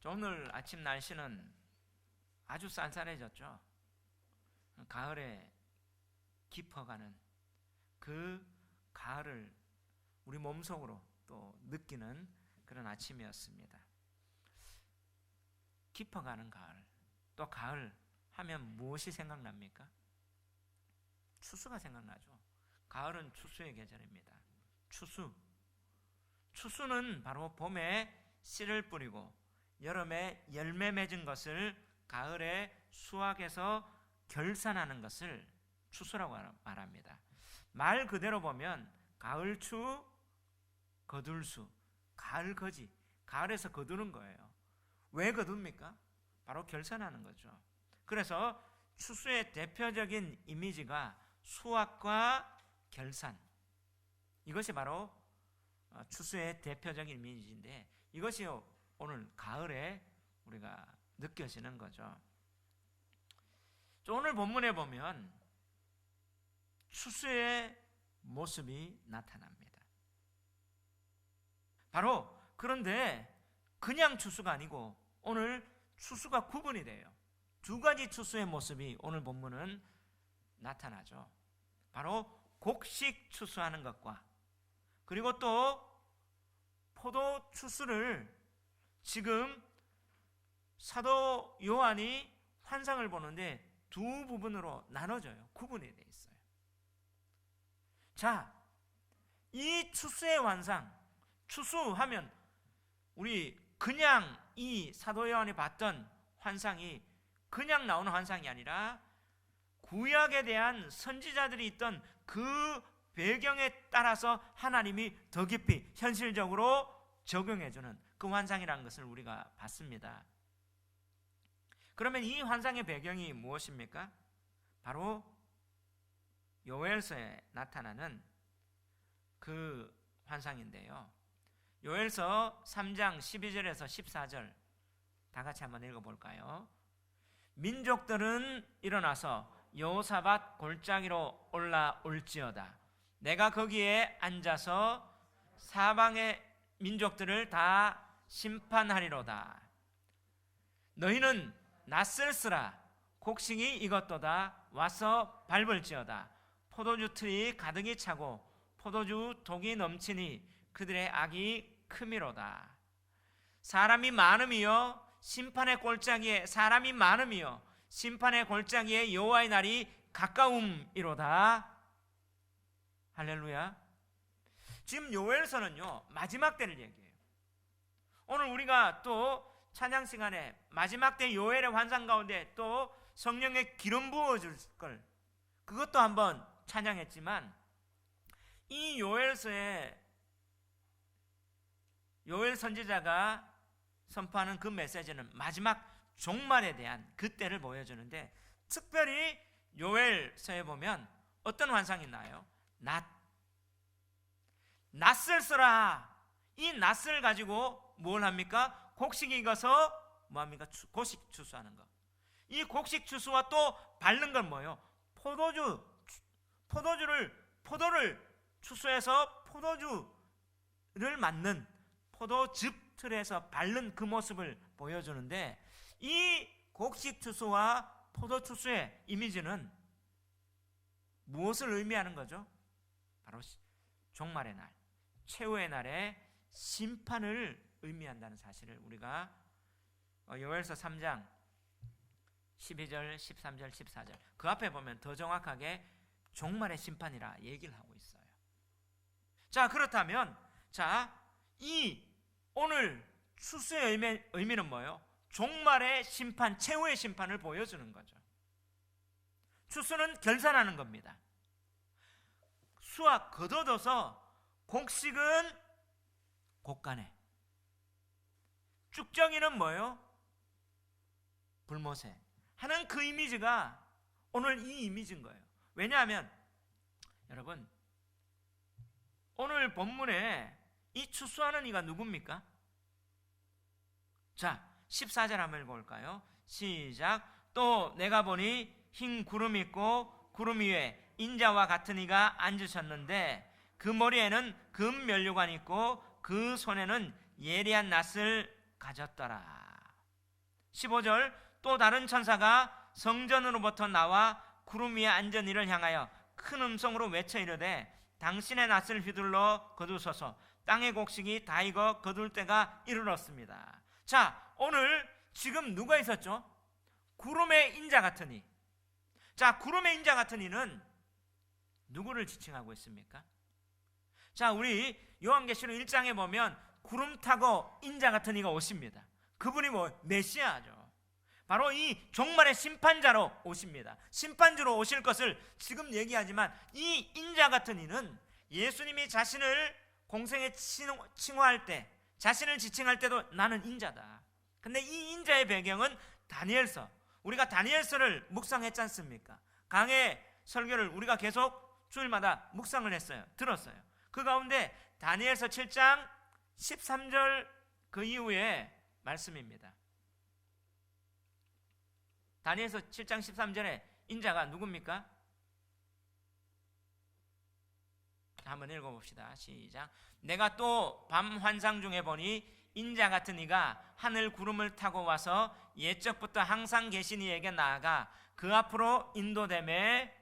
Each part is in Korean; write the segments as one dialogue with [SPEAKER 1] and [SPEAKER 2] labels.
[SPEAKER 1] 오늘 아침 날씨는 아주 쌀쌀해졌죠. 가을에 깊어가는 그 가을을 우리 몸속으로 또 느끼는 그런 아침이었습니다. 깊어가는 가을, 또 가을 하면 무엇이 생각납니까? 추수가 생각나죠. 가을은 추수의 계절입니다. 추수는 바로 봄에 씨를 뿌리고 여름에 열매 맺은 것을 가을에 수확해서 결산하는 것을 추수라고 말합니다. 말 그대로 보면 가을추, 거둘수, 가을거지, 가을에서 거두는 거예요. 왜 거둡니까? 바로 결산하는 거죠. 그래서 추수의 대표적인 이미지가 수확과 결산, 이것이 바로 추수의 대표적인 이미지인데, 이것이 오늘 가을에 우리가 느껴지는 거죠. 오늘 본문에 보면 추수의 모습이 나타납니다. 바로 그런데 그냥 추수가 아니고 오늘 추수가 구분이 돼요. 두 가지 추수의 모습이 오늘 본문은 나타나죠. 바로 곡식 추수하는 것과, 그리고 또 포도 추수를 지금 사도 요한이 환상을 보는데 두 부분으로 나눠져요. 구분이 되어 있어요. 자, 이 추수의 환상, 추수하면 우리 그냥 이 사도 요한이 봤던 환상이 그냥 나오는 환상이 아니라 구약에 대한 선지자들이 있던 그 배경에 따라서 하나님이 더 깊이 현실적으로 적용해주는 그 환상이라는 것을 우리가 봤습니다. 그러면 이 환상의 배경이 무엇입니까? 바로 요엘서에 나타나는 그 환상인데요. 요엘서 3장 12절에서 14절 다 같이 한번 읽어볼까요? 민족들은 일어나서 여호사밧 골짜기로 올라올지어다. 내가 거기에 앉아서 사방의 민족들을 다 심판하리로다. 너희는 낯설으라. 곡식이 익었도다. 와서 밟을지어다. 포도주 틀이 가득히 차고 포도주 독이 넘치니 그들의 악이 크미로다. 사람이 많음이요 심판의 골짜기에 사람이 많음이요 심판의 골짜기에 여호와의 날이 가까움이로다. 할렐루야. 지금 요엘서는요 마지막 때를 얘기해요. 오늘 우리가 또 찬양 시간에 마지막 때 요엘의 환상 가운데 또 성령의 기름 부어줄 걸, 그것도 한번 찬양했지만, 이 요엘서에 요엘 선지자가 선포하는 그 메시지는 마지막 종말에 대한 그 때를 보여주는데, 특별히 요엘서에 보면 어떤 환상이 나요? 낯설서라. 이 낯을 가지고 뭘 합니까? 곡식이 익어서 뭐합니까? 곡식 추수하는 거. 이 곡식 추수와 또 밟는 건 뭐예요? 포도를 추수해서 포도주를 맞는 포도즙 틀에서 밟는 그 모습을 보여주는데, 이 곡식 추수와 포도 추수의 이미지는 무엇을 의미하는 거죠? 바로 종말의 날, 최후의 날의 심판을 의미한다는 사실을 우리가 요엘서 3장 12절, 13절, 14절 그 앞에 보면 더 정확하게 종말의 심판이라 얘기를 하고 있어요. 자, 그렇다면 이 오늘 추수의 의미는 뭐예요? 종말의 심판, 최후의 심판을 보여주는 거죠. 추수는 결산하는 겁니다. 수확 거둬둬서 곡식은 곡간에, 쭉정이는 뭐예요? 불못에 하는 그 이미지가 오늘 이 이미지인 거예요. 왜냐하면 여러분, 오늘 본문에 이 추수하는 이가 누굽니까? 자, 14절 한번 읽어볼까요? 시작. 또 내가 보니 흰 구름이 있고 구름 위에 인자와 같은 이가 앉으셨는데 그 머리에는 금 면류관이 있고 그 손에는 예리한 낫을 가졌더라. 15절 또 다른 천사가 성전으로부터 나와 구름 위에 앉은 이를 향하여 큰 음성으로 외쳐 이르되 당신의 낫을 휘둘러 거두소서 땅의 곡식이 다 익어 거둘 때가 이르렀습니다. 자, 오늘 지금 누가 있었죠? 구름의 인자 같은 이. 자, 구름의 인자 같은 이는 누구를 지칭하고 있습니까? 자, 우리 요한계시록 1장에 보면 구름 타고 인자 같은 이가 오십니다. 그분이 메시아죠. 바로 이 종말의 심판자로 오십니다. 심판주로 오실 것을 지금 얘기하지만 이 인자 같은 이는 예수님이 자신을 공생에 칭호할 때, 자신을 지칭할 때도 나는 인자다. 근데 이 인자의 배경은 다니엘서, 우리가 다니엘서를 묵상했지 않습니까? 강해 설교를 우리가 계속 주일마다 묵상을 했어요. 들었어요. 그 가운데 다니엘서 7장 13절 그 이후에 말씀입니다. 다니엘서 7장 13절에 인자가 누굽니까? 한번 읽어봅시다. 시작. 내가 또 밤 환상 중에 보니 인자 같은 이가 하늘 구름을 타고 와서 옛적부터 항상 계신 이에게 나아가 그 앞으로 인도되매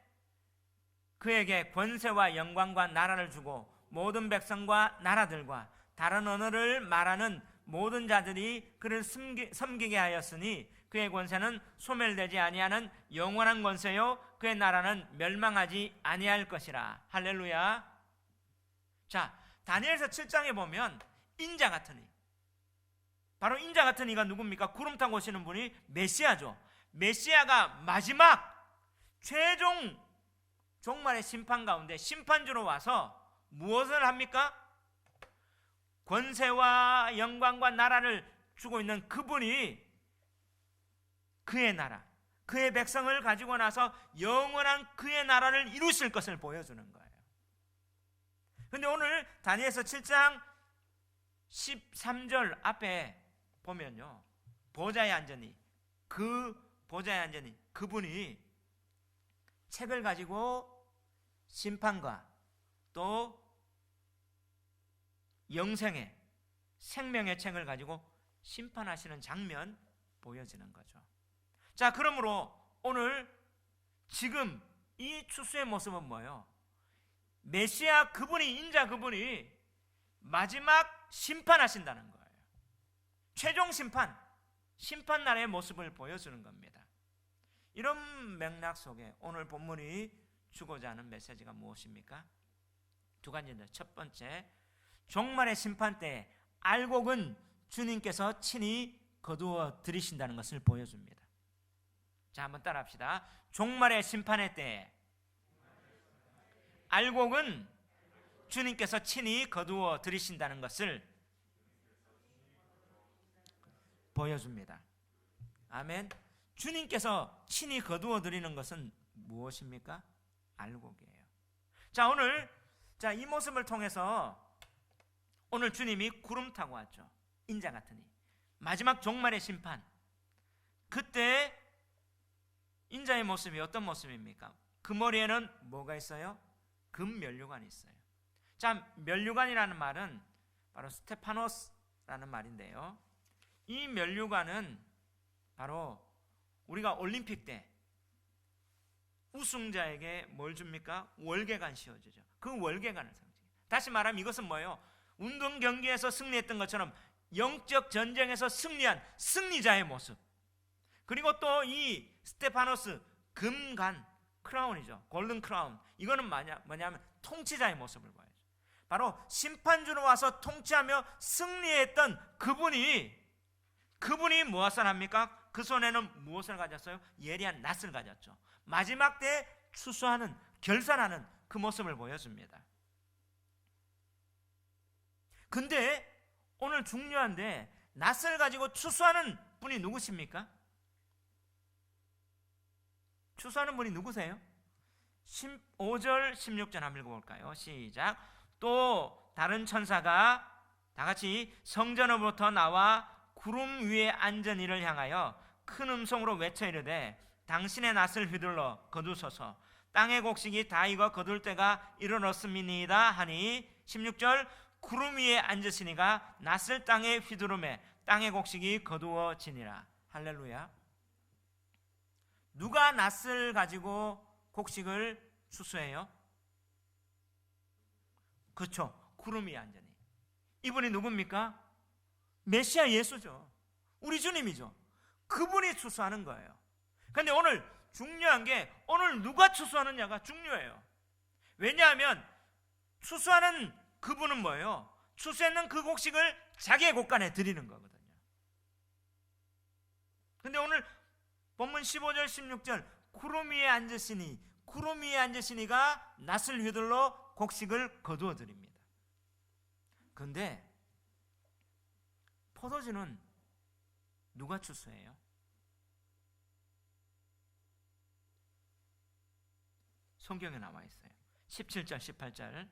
[SPEAKER 1] 그에게 권세와 영광과 나라를 주고 모든 백성과 나라들과 다른 언어를 말하는 모든 자들이 그를 섬기게 하였으니 그의 권세는 소멸되지 아니하는 영원한 권세요 그의 나라는 멸망하지 아니할 것이라. 할렐루야. 자, 다니엘서 7장에 보면 인자 같은 이, 바로 인자 같은 이가 누굽니까? 구름 타고 오시는 분이 메시아죠. 메시아가 마지막 최종 종말의 심판 가운데 심판주로 와서 무엇을 합니까? 권세와 영광과 나라를 주고 있는 그분이 그의 나라, 그의 백성을 가지고 나서 영원한 그의 나라를 이루실 것을 보여주는 거예요. 그런데 오늘 다니엘서 7장 13절 앞에 보면요, 보좌에 앉으니, 그 보좌에 앉으니 그분이 책을 가지고 심판과 또 영생의 생명의 책을 가지고 심판하시는 장면 보여지는 거죠. 자, 그러므로 오늘 지금 이 추수의 모습은 뭐예요? 메시아 그분이, 인자 그분이 마지막 심판하신다는 거예요. 최종 심판, 심판 날의 모습을 보여주는 겁니다. 이런 맥락 속에 오늘 본문이 주고자 하는 메시지가 무엇입니까? 두 가지인데, 첫 번째, 종말의 심판 때 알곡은 주님께서 친히 거두어 들이신다는 것을 보여줍니다. 자, 한번 따라합시다. 종말의 심판의 때 알곡은 주님께서 친히 거두어 들이신다는 것을 보여줍니다. 아멘. 주님께서 친히 거두어 드리는 것은 무엇입니까? 알곡이에요. 자, 오늘 이 모습을 통해서 오늘 주님이 구름 타고 왔죠. 인자 같으니 마지막 종말의 심판, 그때 인자의 모습이 어떤 모습입니까? 그 머리에는 뭐가 있어요? 금면류관이 있어요. 자, 면류관이라는 말은 바로 스테파노스라는 말인데요, 이 면류관은 바로 우리가 올림픽 때 우승자에게 뭘 줍니까? 월계관 씌워주죠. 그 월계관을 상징해요. 다시 말하면 이것은 뭐예요? 운동 경기에서 승리했던 것처럼 영적 전쟁에서 승리한 승리자의 모습, 그리고 또 이 스테파노스 금관 크라운이죠. 골든 크라운. 이거는 뭐냐면 통치자의 모습을 보여요. 바로 심판주로 와서 통치하며 승리했던 그분이 무엇을 합니까? 그 손에는 무엇을 가졌어요? 예리한 낫을 가졌죠. 마지막 때 추수하는, 결산하는 그 모습을 보여줍니다. 근데 오늘 중요한데, 낫을 가지고 추수하는 분이 누구십니까? 추수하는 분이 누구세요? 15절 16절 한번 읽어볼까요? 시작. 또 다른 천사가 다같이 성전으로부터 나와 구름 위에 앉은 이를 향하여 큰 음성으로 외쳐 이르되 당신의 낫을 휘둘러 거두소서 땅의 곡식이 다 익어 거둘 때가 이르렀음이니이다 하니, 16절 구름 위에 앉으시니가 낫을 땅에 휘두르매 땅의 곡식이 거두어지니라. 할렐루야. 누가 낫을 가지고 곡식을 추수해요? 그렇죠. 구름 위에 앉으니. 이분이 누굽니까? 메시아 예수죠. 우리 주님이죠. 그분이 추수하는 거예요. 그런데 오늘 중요한 게 오늘 누가 추수하느냐가 중요해요. 왜냐하면 추수하는 그분은 뭐예요? 추수했는 그 곡식을 자기의 곳간에 드리는 거거든요. 근데 오늘 본문 15절 16절 구름 위에 앉으시니, 구름 위에 앉으시니가 낫을 휘둘러 곡식을 거두어 드립니다. 그런데 포도주는 누가 추수해요? 성경에 나와 있어요. 17절 18절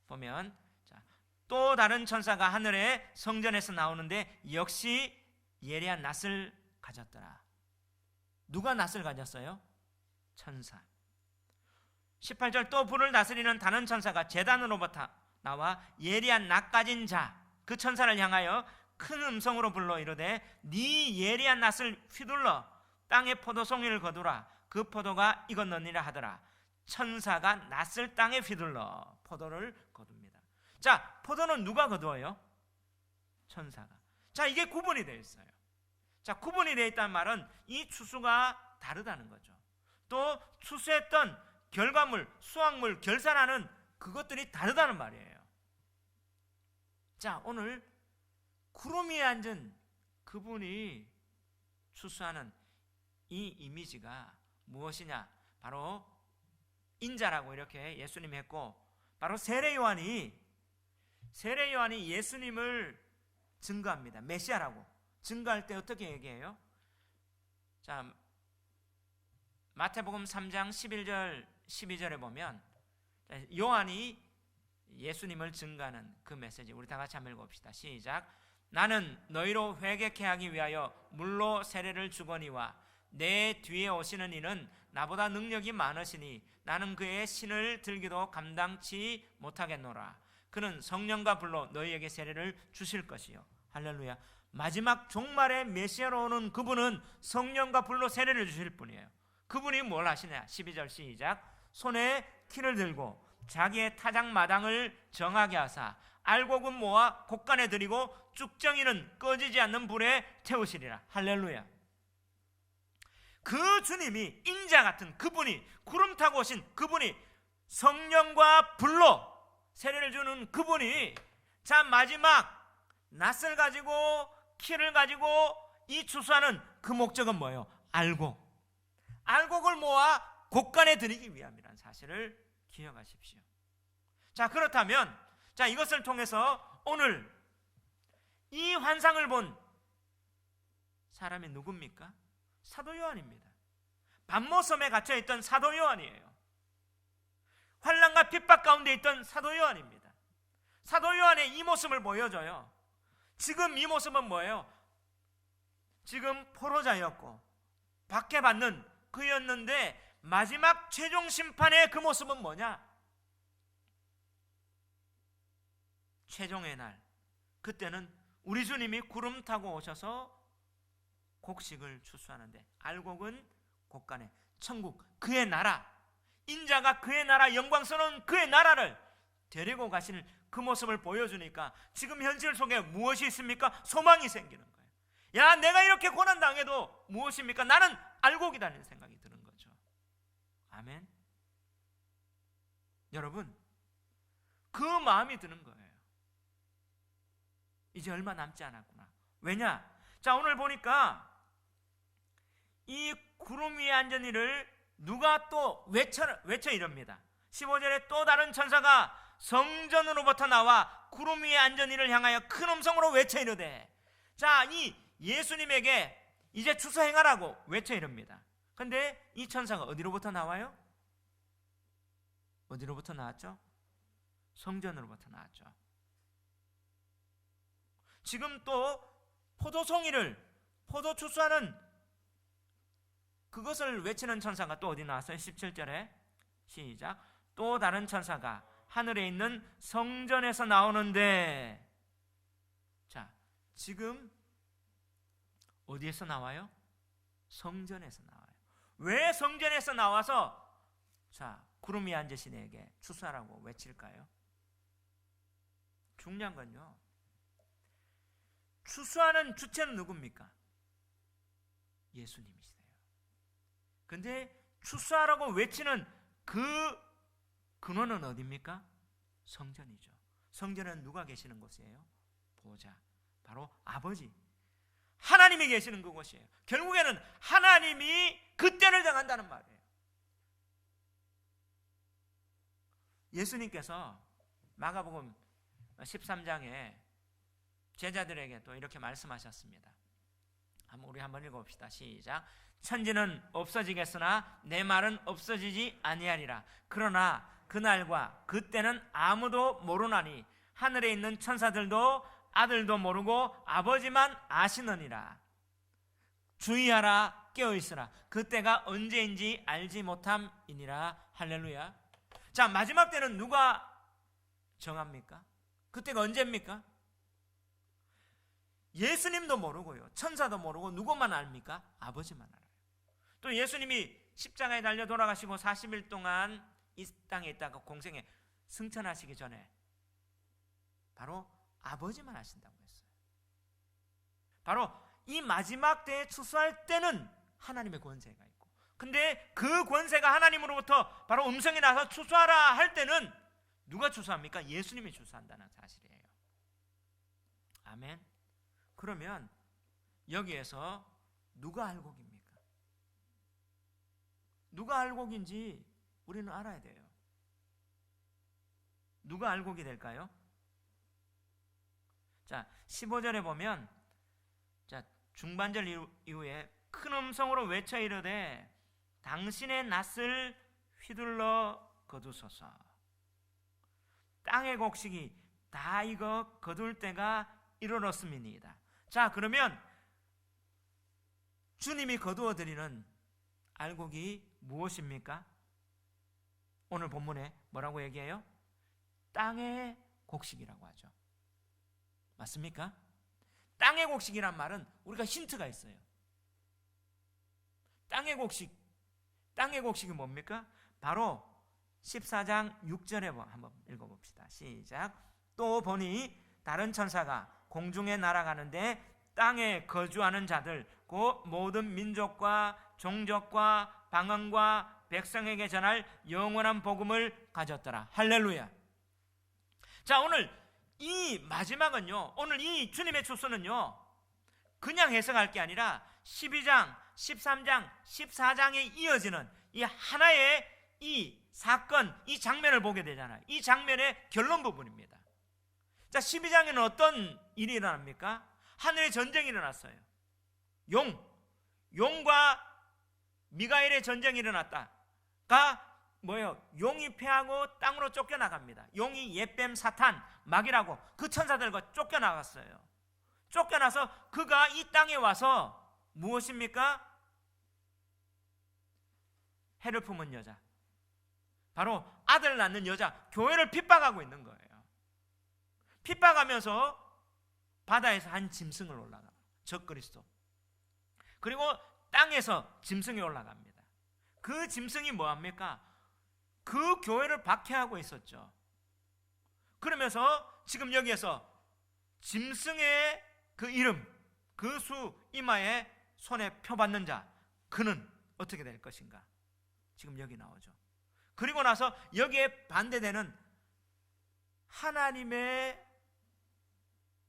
[SPEAKER 1] 보면, 자, 또 다른 천사가 하늘의 성전에서 나오는데 역시 예리한 낫을 가졌더라. 누가 낫을 가졌어요? 천사. 18절 또 불을 다스리는 다른 천사가 제단으로부터 나와 예리한 낫 가진 자, 그 천사를 향하여 큰 음성으로 불러 이르되 네 예리한 낫을 휘둘러 땅에 포도송이를 거두라. 그 포도가 익었느니라 하더라. 천사가 낫을 땅에 휘둘러 포도를 거둡니다. 자, 포도는 누가 거두어요? 천사가. 자, 이게 구분이 되어 있어요. 자, 구분이 되어 있다는 말은 이 추수가 다르다는 거죠. 또 추수했던 결과물, 수확물, 결산하는 그것들이 다르다는 말이에요. 자, 오늘 구름 위에 앉은 그분이 추수하는 이 이미지가 무엇이냐? 바로 인자라고 이렇게 예수님이 했고, 바로 세례 요한이 예수님을 증거합니다. 메시아라고 증거할 때 어떻게 얘기해요? 자, 마태복음 3장 11절 12절에 보면 요한이 예수님을 증거하는 그 메시지, 우리 다 같이 한번 읽어봅시다. 시작. 나는 너희로 회개케 하기 위하여 물로 세례를 주거니와 내 뒤에 오시는 이는 나보다 능력이 많으시니 나는 그의 신을 들기도 감당치 못하겠노라. 그는 성령과 불로 너희에게 세례를 주실 것이요. 할렐루야. 마지막 종말의 메시아로 오는 그분은 성령과 불로 세례를 주실 분이에요. 그분이 뭘 하시냐? 12절 시작. 손에 키를 들고 자기의 타작마당을 정하게 하사 알곡은 모아 곡간에 들이고 쭉정이는 꺼지지 않는 불에 태우시리라. 할렐루야. 그 주님이, 인자 같은 그분이, 구름 타고 오신 그분이, 성령과 불로 세례를 주는 그분이, 자, 마지막 낫을 가지고 키를 가지고 이 추수하는 그 목적은 뭐예요? 알곡을 모아 곡간에 들이기 위함이라는 사실을 기억하십시오. 자, 그렇다면 자, 이것을 통해서 오늘 이 환상을 본 사람이 누굽니까? 사도 요한입니다. 반모섬에 갇혀있던 사도 요한이에요. 환난과 핍박 가운데 있던 사도 요한입니다. 사도 요한의 이 모습을 보여줘요. 지금 이 모습은 뭐예요? 지금 포로자였고 박해받는 그였는데 마지막 최종 심판의 그 모습은 뭐냐? 최종의 날, 그때는 우리 주님이 구름 타고 오셔서 곡식을 추수하는데, 알곡은 곡간에 천국, 그의 나라, 인자가 그의 나라, 영광스러운 그의 나라를 데리고 가시는 그 모습을 보여주니까 지금 현실 속에 무엇이 있습니까? 소망이 생기는 거예요. 야, 내가 이렇게 고난당해도 무엇입니까? 나는 알곡이라는 생각이 드는 거죠. 아멘. 여러분, 그 마음이 드는 거예요. 이제 얼마 남지 않았구나. 왜냐? 자, 오늘 보니까 이 구름 위에 앉은 이를 누가 또 외쳐 이럽니다. 15절에 또 다른 천사가 성전으로부터 나와 구름 위에 앉은 이를 향하여 큰 음성으로 외쳐 이르되, 자, 이 예수님에게 이제 추수 행하라고 외쳐 이릅니다. 근데 이 천사가 어디로부터 나와요? 어디로부터 나왔죠? 성전으로부터 나왔죠. 지금 또 포도 추수하는 그것을 외치는 천사가 또 어디 나왔어요? 17절에 시작. 또 다른 천사가 하늘에 있는 성전에서 나오는데, 자, 지금 어디에서 나와요? 성전에서 나와요. 왜 성전에서 나와서 자, 구름 위에 앉으신 이에게 추수하라고 외칠까요? 중요한 건요, 추수하는 주체는 누굽니까? 예수님이세요. 근데 추수하라고 외치는 그 근원은 어디입니까? 성전이죠. 성전은 누가 계시는 곳이에요? 보좌, 바로 아버지 하나님이 계시는 그곳이에요. 결국에는 하나님이 그 때를 정한다는 말이에요. 예수님께서 마가복음 13장에 제자들에게 또 이렇게 말씀하셨습니다. 우리 한번 읽어봅시다. 시작. 천지는 없어지겠으나 내 말은 없어지지 아니하리라. 그러나 그날과 그때는 아무도 모르나니 하늘에 있는 천사들도 아들도 모르고 아버지만 아시느니라. 주의하라, 깨어있으라. 그때가 언제인지 알지 못함이니라. 할렐루야. 자, 마지막 때는 누가 정합니까? 그때가 언제입니까? 예수님도 모르고요, 천사도 모르고 누구만 압니까? 아버지만 알아요. 또 예수님이 십자가에 달려 돌아가시고 40일 동안 이 땅에 있다가 공생에 승천하시기 전에 바로 아버지만 아신다고 했어요. 바로 이 마지막 때에 추수할 때는 하나님의 권세가 있고, 근데 그 권세가 하나님으로부터 바로 음성이 나서 추수하라 할 때는 누가 추수합니까? 예수님이 추수한다는 사실이에요. 아멘. 그러면 여기에서 누가 알곡입니까? 누가 알곡인지 우리는 알아야 돼요. 누가 알곡이 될까요? 자, 15절에 보면, 자, 중반절 이후에 큰 음성으로 외쳐 이르되 당신의 낫을 휘둘러 거두소서. 땅의 곡식이 다 익어 거둘 때가 이르렀음이니이다. 자, 그러면 주님이 거두어 드리는 알곡이 무엇입니까? 오늘 본문에 뭐라고 얘기해요? 땅의 곡식이라고 하죠. 맞습니까? 땅의 곡식이란 말은 우리가 힌트가 있어요. 땅의 곡식이 뭡니까? 바로 14장 6절에 한번 읽어봅시다. 시작. 또 보니 다른 천사가 공중에 날아가는데 땅에 거주하는 자들 곧 모든 민족과 종족과 방언과 백성에게 전할 영원한 복음을 가졌더라. 할렐루야. 자, 오늘 이 마지막은요, 오늘 이 주님의 추수는요, 그냥 해석할 게 아니라 12장, 13장, 14장에 이어지는 이 하나의 이 사건, 이 장면을 보게 되잖아요. 이 장면의 결론 부분입니다. 자, 12장에는 어떤 일이 일어납니까? 하늘에 전쟁이 일어났어요. 용과 미가엘의 전쟁이 일어났다가 뭐예요? 용이 패하고 땅으로 쫓겨나갑니다. 용이 옛뱀 사탄 마귀라고 그 천사들과 쫓겨나갔어요. 쫓겨나서 그가 이 땅에 와서 무엇입니까? 해를 품은 여자, 바로 아들 낳는 여자, 교회를 핍박하고 있는 거예요. 핍박하면서 바다에서 한 짐승을 올라가, 적그리스도. 그리고 땅에서 짐승이 올라갑니다. 그 짐승이 뭐합니까? 그 교회를 박해하고 있었죠. 그러면서 지금 여기에서 짐승의 그 이름, 그 수 이마에 손에 펴받는 자, 그는 어떻게 될 것인가? 지금 여기 나오죠. 그리고 나서 여기에 반대되는 하나님의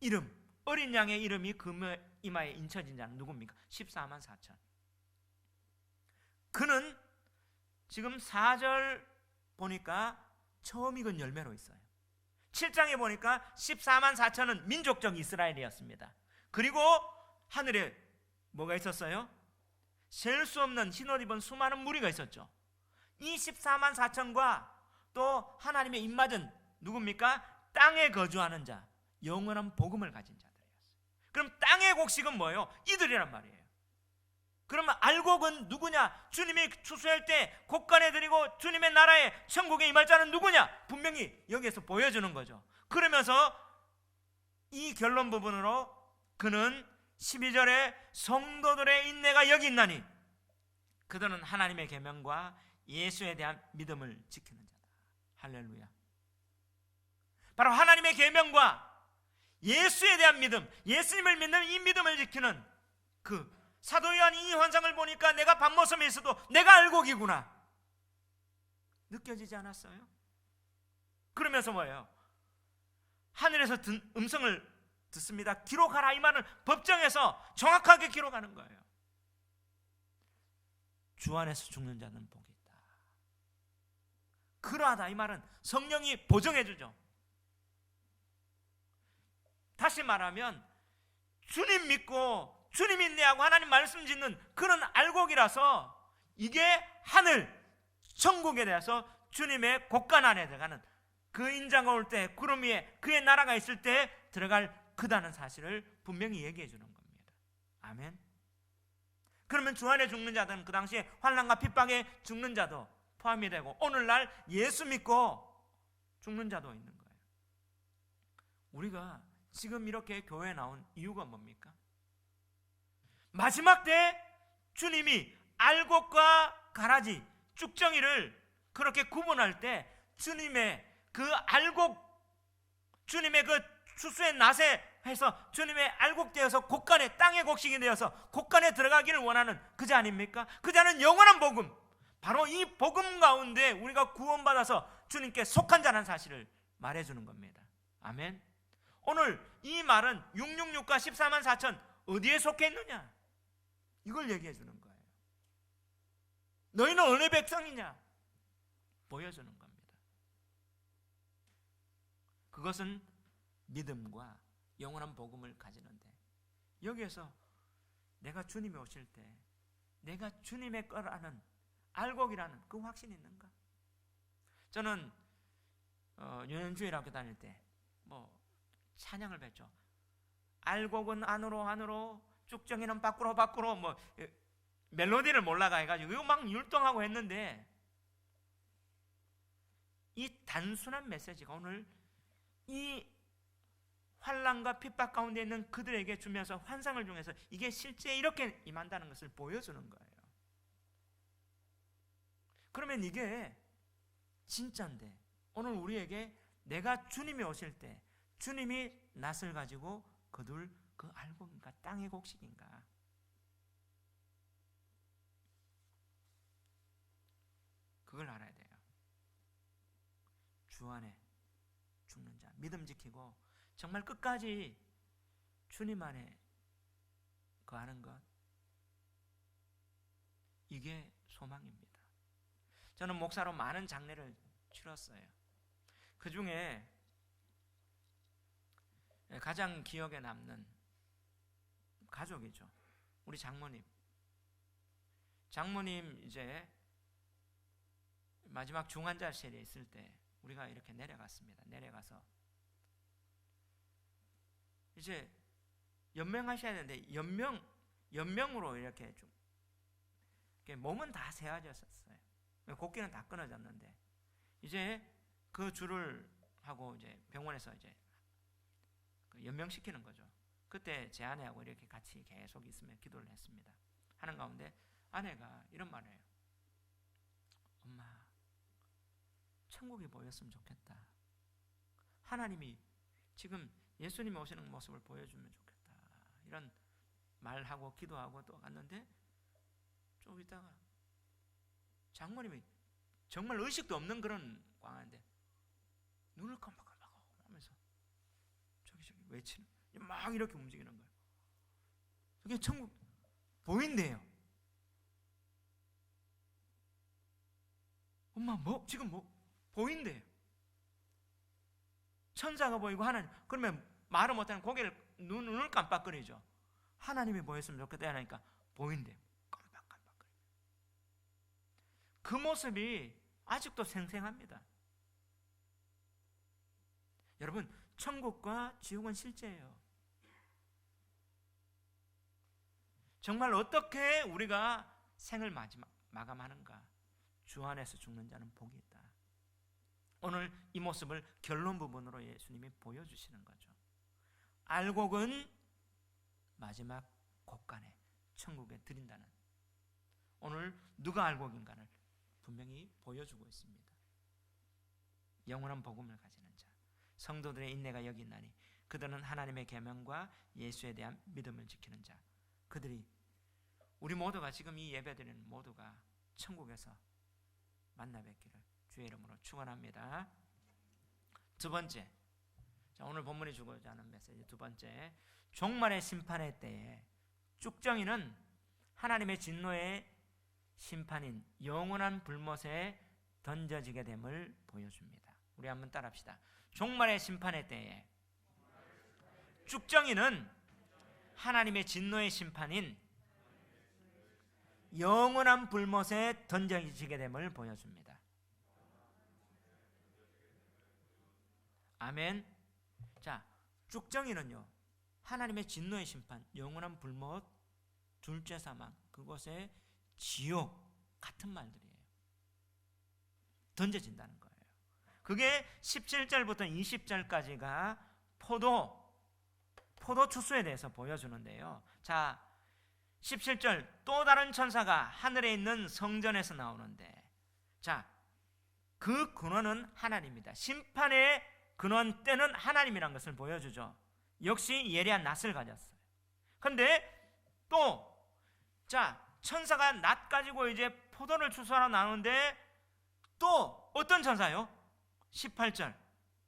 [SPEAKER 1] 이름, 어린 양의 이름이 그 이마에 인쳐진 자는 누굽니까? 14만 4천. 그는 지금 4절 보니까 처음 익은 열매로 있어요. 7장에 보니까 14만 4천은 민족적 이스라엘이었습니다. 그리고 하늘에 뭐가 있었어요? 셀 수 없는 흰옷 입은 수많은 무리가 있었죠. 이 14만 4천과 또 하나님의 입맞은 누굽니까? 땅에 거주하는 자, 영원한 복음을 가진 자들이었어요. 그럼 땅의 곡식은 뭐예요? 이들이란 말이에요. 그러면 알곡은 누구냐? 주님이 추수할 때 곡간에 드리고 주님의 나라에 천국에 임할 자는 누구냐? 분명히 여기에서 보여주는 거죠. 그러면서 이 결론 부분으로 그는 12절에 성도들의 인내가 여기 있나니 그들은 하나님의 계명과 예수에 대한 믿음을 지키는 자다. 할렐루야. 바로 하나님의 계명과 예수에 대한 믿음, 예수님을 믿는 이 믿음을 지키는 그 사도 요한이 이 환상을 보니까 내가 밤모섬에 있어도 내가 알곡이구나 느껴지지 않았어요? 그러면서 뭐예요? 하늘에서 음성을 듣습니다. 기록하라. 이 말은 법정에서 정확하게 기록하는 거예요. 주 안에서 죽는 자는 복이 있다. 그러하다. 이 말은 성령이 보증해 주죠. 다시 말하면 주님 믿고 주님 인내하고 하나님 말씀 짓는 그런 알곡이라서 이게 하늘 천국에 대해서 주님의 곳간 안에 들어가는 그 인자가 올 때 구름 위에 그의 나라가 있을 때 들어갈 그다는 사실을 분명히 얘기해 주는 겁니다. 아멘. 그러면 주 안에 죽는 자들은 그 당시에 환난과 핍박에 죽는 자도 포함이 되고 오늘날 예수 믿고 죽는 자도 있는 거예요. 우리가 지금 이렇게 교회에 나온 이유가 뭡니까? 마지막 때 주님이 알곡과 가라지, 쭉정이를 그렇게 구분할 때 주님의 그 알곡, 주님의 그 추수의 낫에 해서 주님의 알곡되어서 곳간에 땅의 곡식이 되어서 곳간에 들어가기를 원하는 그 자 아닙니까? 그 자는 영원한 복음, 바로 이 복음 가운데 우리가 구원받아서 주님께 속한 자라는 사실을 말해주는 겁니다. 아멘. 오늘 이 말은 666과 14만 4천 어디에 속해 있느냐 이걸 얘기해 주는 거예요. 너희는 어느 백성이냐 보여주는 겁니다. 그것은 믿음과 영원한 복음을 가지는데 여기에서 내가 주님이 오실 때 내가 주님의 거라는 알곡이라는 그 확신이 있는가? 저는 유년주일 학교 다닐 때 찬양을 뱉죠. 알곡은 안으로 안으로 쭉정이는 밖으로 밖으로 멜로디를 몰라가 해가지고 이거 막 율동하고 했는데 이 단순한 메시지가 오늘 이 환난과 핍박 가운데 있는 그들에게 주면서 환상을 중에서 이게 실제 이렇게 임한다는 것을 보여주는 거예요. 그러면 이게 진짜인데 오늘 우리에게 내가 주님이 오실 때 주님이 낫을 가지고 거둘 그 알곡인가 땅의 곡식인가 그걸 알아야 돼요. 주 안에 죽는 자 믿음 지키고 정말 끝까지 주님 안에 거하는 것 이게 소망입니다. 저는 목사로 많은 장례를 치렀어요. 그 중에 가장 기억에 남는 가족이죠. 우리 장모님. 장모님 이제 마지막 중환자실에 있을 때 우리가 이렇게 내려갔습니다. 내려가서 이제 연명하셔야 되는데 연명으로 이렇게 좀 몸은 다 세워졌었어요. 곡기는 다 끊어졌는데 이제 그 줄을 하고 이제 병원에서 이제 연명시키는 거죠. 그때 제 아내하고 이렇게 같이 계속 있으며 기도를 했습니다. 하는 가운데 아내가 이런 말을 해요. 엄마, 천국이 보였으면 좋겠다. 하나님이 지금 예수님이 오시는 모습을 보여주면 좋겠다. 이런 말하고 기도하고 또 갔는데 좀 있다가 장모님이 정말 의식도 없는 그런 광화인데 눈을 깜빡깜빡 하면서 저기 외치는 막 이렇게 움직이는 거예요. 그게 천국 보인대요. 엄마 지금 보인대요. 천사가 보이고 하나님. 그러면 말을 못하는 고개를 눈을 깜빡거리죠. 하나님이 보였으면 좋겠다 하니까 보인대요. 깜빡깜빡. 그 모습이 아직도 생생합니다. 여러분 천국과 지옥은 실제예요. 정말 어떻게 우리가 생을 마감하는가? 주 안에서 죽는 자는 복이 있다. 오늘 이 모습을 결론 부분으로 예수님이 보여주시는 거죠. 알곡은 마지막 곳간에 천국에 드린다는, 오늘 누가 알고 있는가를 분명히 보여주고 있습니다. 영원한 복음을 가지는 자, 성도들의 인내가 여기 있나니 그들은 하나님의 계명과 예수에 대한 믿음을 지키는 자, 그들이, 우리 모두가 지금 이 예배드리는 모두가 천국에서 만나 뵙기를 주의 이름으로 축원합니다. 두 번째, 자, 오늘 본문이 주고자 하는 메시지 두 번째, 종말의 심판의 때에 쭉정이는 하나님의 진노의 심판인 영원한 불못에 던져지게 됨을 보여줍니다. 우리 한번 따라합시다. 종말의 심판의 때에 쭉정이는 하나님의 진노의 심판인 영원한 불못에 던져지게 됨을 보여줍니다. 아멘. 자, 쭉정이는요, 하나님의 진노의 심판, 영원한 불못, 둘째 사망, 그곳에 지옥 같은 말들이에요. 던져진다는 거예요. 그게 17절부터 20절까지가 포도 추수에 대해서 보여주는데요. 자, 17절, 또 다른 천사가 하늘에 있는 성전에서 나오는데, 자, 그 근원은 하나님입니다. 심판의 근원 때는 하나님이라는 것을 보여주죠. 역시 예리한 낫을 가졌어요. 근데 또, 자, 천사가 낫 가지고 이제 포도를 추수하러 나오는데 또 어떤 천사요? 18절,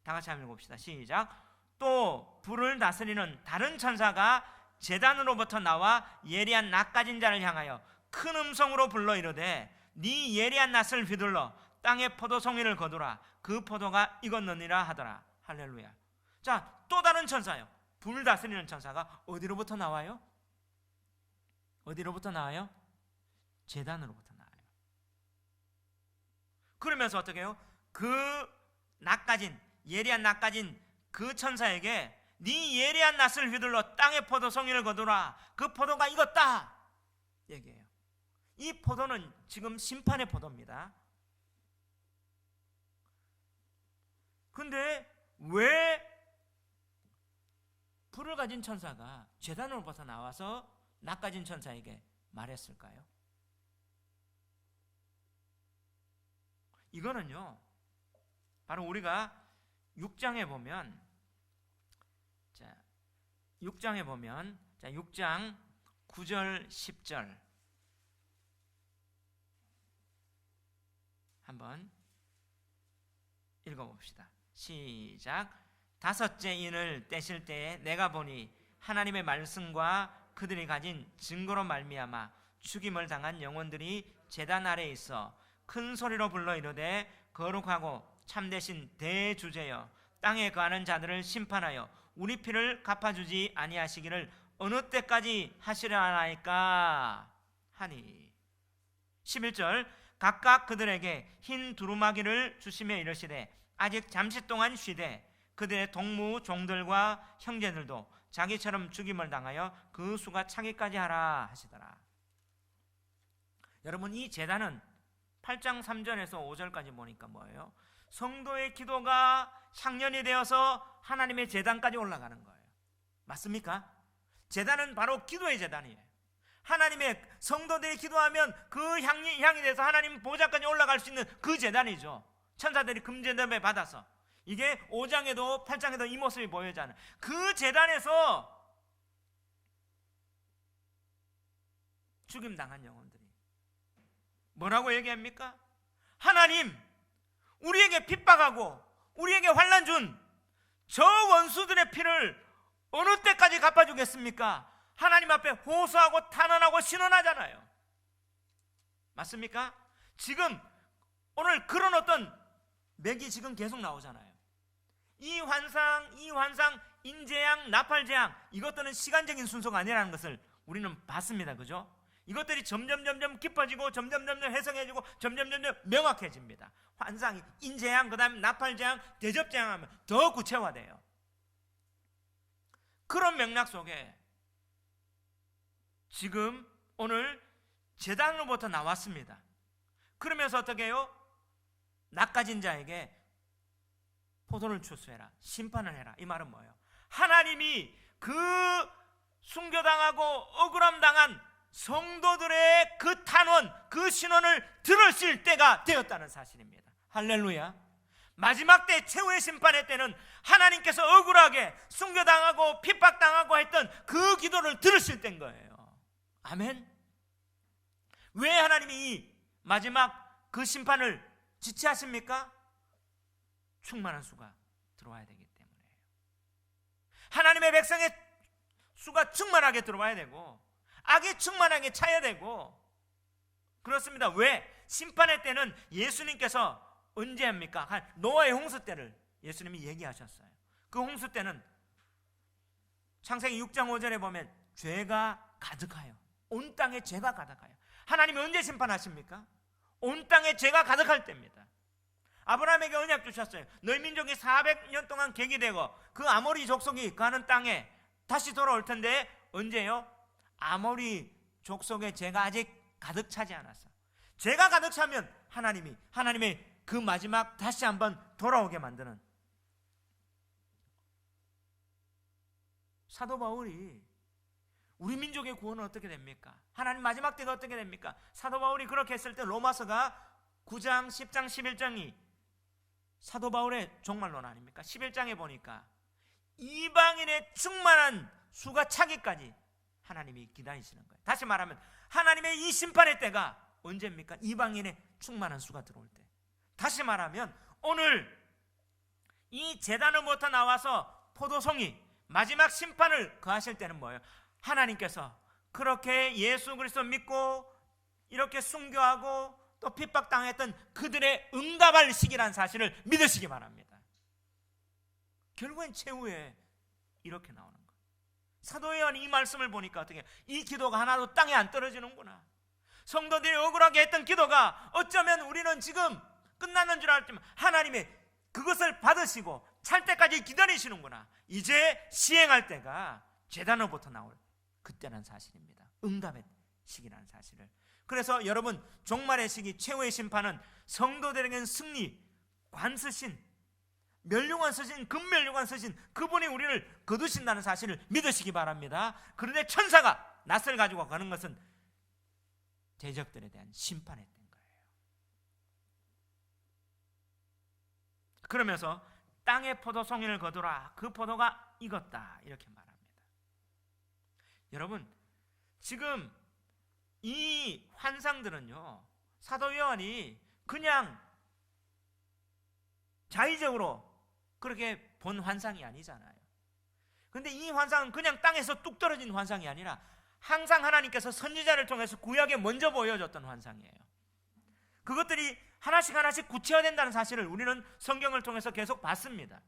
[SPEAKER 1] 다 같이 한번 읽어봅시다. 시작. 또 불을 다스리는 다른 천사가 제단으로부터 나와 예리한 낫 가진 자를 향하여 큰 음성으로 불러 이르되, 네 예리한 낫을 휘둘러 땅에 포도송이를 거두라. 그 포도가 익었느니라 하더라. 할렐루야. 자, 또 다른 천사요, 불 다스리는 천사가 어디로부터 나와요? 어디로부터 나와요? 제단으로부터 나와요. 그러면서 어떻게 해요? 그 낫가진, 예리한 낫가진 그 천사에게 네 예리한 낫을 휘둘러 땅에 포도송이를 거두라. 그 포도가 익었다 얘기해요. 이 포도는 지금 심판의 포도입니다. 근데 왜 불을 가진 천사가 제단으로부터 나와서 낫 가진 천사에게 말했을까요? 이거는요, 바로 우리가 6장에 보면, 자, 6장에 보면, 자, 6장 9절 10절 한번 읽어봅시다. 시작. 다섯째 인을 떼실 때에 내가 보니 하나님의 말씀과 그들이 가진 증거로 말미암아 죽임을 당한 영혼들이 제단 아래에 있어 큰 소리로 불러 이르되, 거룩하고 참되신 대주제여, 땅에 거하는 자들을 심판하여 우리 피를 갚아주지 아니하시기를 어느 때까지 하시려 하나이까 하니. 11절, 각각 그들에게 흰 두루마기를 주시며 이르시되, 아직 잠시 동안 쉬되 그들의 동무 종들과 형제들도 자기처럼 죽임을 당하여 그 수가 차기까지 하라 하시더라. 여러분, 이 제단은 8장 3절에서 5절까지 보니까 뭐예요? 성도의 기도가 향연이 되어서 하나님의 제단까지 올라가는 거예요. 맞습니까? 제단은 바로 기도의 제단이에요. 하나님의 성도들이 기도하면 그 향이 돼서 하나님 보좌까지 올라갈 수 있는 그 제단이죠. 천사들이 금제단에 받아서, 이게 5장에도 8장에도 이 모습이 보여지잖아요. 그 제단에서 죽임당한 영혼들이 뭐라고 얘기합니까? 하나님, 우리에게 핍박하고 우리에게 환난 준 저 원수들의 피를 어느 때까지 갚아주겠습니까? 하나님 앞에 호소하고 탄원하고 신원하잖아요. 맞습니까? 지금 오늘 그런 어떤 맥이 지금 계속 나오잖아요. 이 환상, 인재양, 나팔재앙, 이것들은 시간적인 순서가 아니라는 것을 우리는 봤습니다. 그죠? 이것들이 점점 깊어지고 점점 해석해지고 점점 명확해집니다. 환상이, 인재양, 그 다음에 나팔재앙, 대접재앙 하면 더 구체화돼요. 그런 맥락 속에 지금 오늘 제단으로부터 나왔습니다. 그러면서 어떻게 해요? 낚아진 자에게 포도를 추수해라, 심판을 해라. 이 말은 뭐예요? 하나님이 그 순교당하고 억울함 당한 성도들의 그 탄원, 그 신원을 들으실 때가 되었다는 사실입니다. 할렐루야. 마지막 때 최후의 심판의 때는 하나님께서 억울하게 순교당하고 핍박당하고 했던 그 기도를 들으실 때인 거예요. 아멘. 왜 하나님이 이 마지막 그 심판을 지체하십니까? 충만한 수가 들어와야 되기 때문에요. 하나님의 백성의 수가 충만하게 들어와야 되고 악이 충만하게 차야 되고 그렇습니다. 왜? 심판의 때는 예수님께서 언제 합니까? 노아의 홍수 때를 예수님이 얘기하셨어요. 그 홍수 때는 창세기 6장 5절에 보면 죄가 가득하여, 온 땅에 죄가 가득하여. 하나님이 언제 심판하십니까? 온 땅에 죄가 가득할 때입니다. 아브라함에게 언약 주셨어요. 너희 민족이 400년 동안 객이되고 그 아모리 족속이 가는 땅에 다시 돌아올 텐데 언제요? 아모리 족속의 죄가 아직 가득 차지 않았어. 죄가 가득 차면 하나님의 그 마지막 다시 한번 돌아오게 만드는. 사도 바울이 우리 민족의 구원은 어떻게 됩니까? 하나님 마지막 때가 어떻게 됩니까? 사도 바울이 그렇게 했을 때 로마서가 9장, 10장, 11장이 사도 바울의 종말론 아닙니까? 11장에 보니까 이방인의 충만한 수가 차기까지 하나님이 기다리시는 거예요. 다시 말하면 하나님의 이 심판의 때가 언제입니까? 이방인의 충만한 수가 들어올 때. 다시 말하면 오늘 이 제단으로부터 나와서 포도송이 마지막 심판을 거하실 때는 뭐예요? 하나님께서 그렇게 예수 그리스도 믿고 이렇게 순교하고 또 핍박당했던 그들의 응답할 시기라는 사실을 믿으시기 바랍니다. 결국엔 최후에 이렇게 나오는 거예요. 사도 요한이 이 말씀을 보니까 어떻게 이 기도가 하나도 땅에 안 떨어지는구나. 성도들이 억울하게 했던 기도가 어쩌면 우리는 지금 끝나는 줄 알지만 하나님의 그것을 받으시고 찰 때까지 기다리시는구나. 이제 시행할 때가 제단으로부터 나올 그때라는 사실입니다. 응답의 시기라는 사실을. 그래서 여러분 종말의 시기 최후의 심판은 성도들에게는 승리, 관쓰신, 멸류관 쓰신, 금멸류관 쓰신 그분이 우리를 거두신다는 사실을 믿으시기 바랍니다. 그런데 천사가 낫을 가지고 가는 것은 대적들에 대한 심판의 때인 거예요. 그러면서 땅의 포도송이를 거두라, 그 포도가 익었다, 이렇게 말합니다. 여러분 지금 이 환상들은요 사도 요한이 그냥 자의적으로 그렇게 본 환상이 아니잖아요. 그런데 이 환상은 그냥 땅에서 뚝 떨어진 환상이 아니라 항상 하나님께서 선지자를 통해서 구약에 먼저 보여줬던 환상이에요. 그것들이 하나씩 하나씩 구체화된다는 사실을 우리는 성경을 통해서 계속 봤습니다.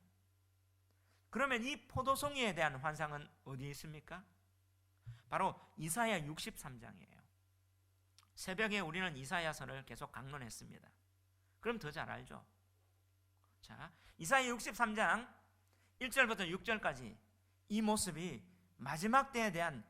[SPEAKER 1] 그러면 이 포도송이에 대한 환상은 어디 있습니까? 바로 이사야 63장이에요. 새벽에 우리는 이사야서를 계속 강론했습니다. 그럼 더 잘 알죠? 자, 이사야 63장 1절부터 6절까지 이 모습이 마지막 때에 대한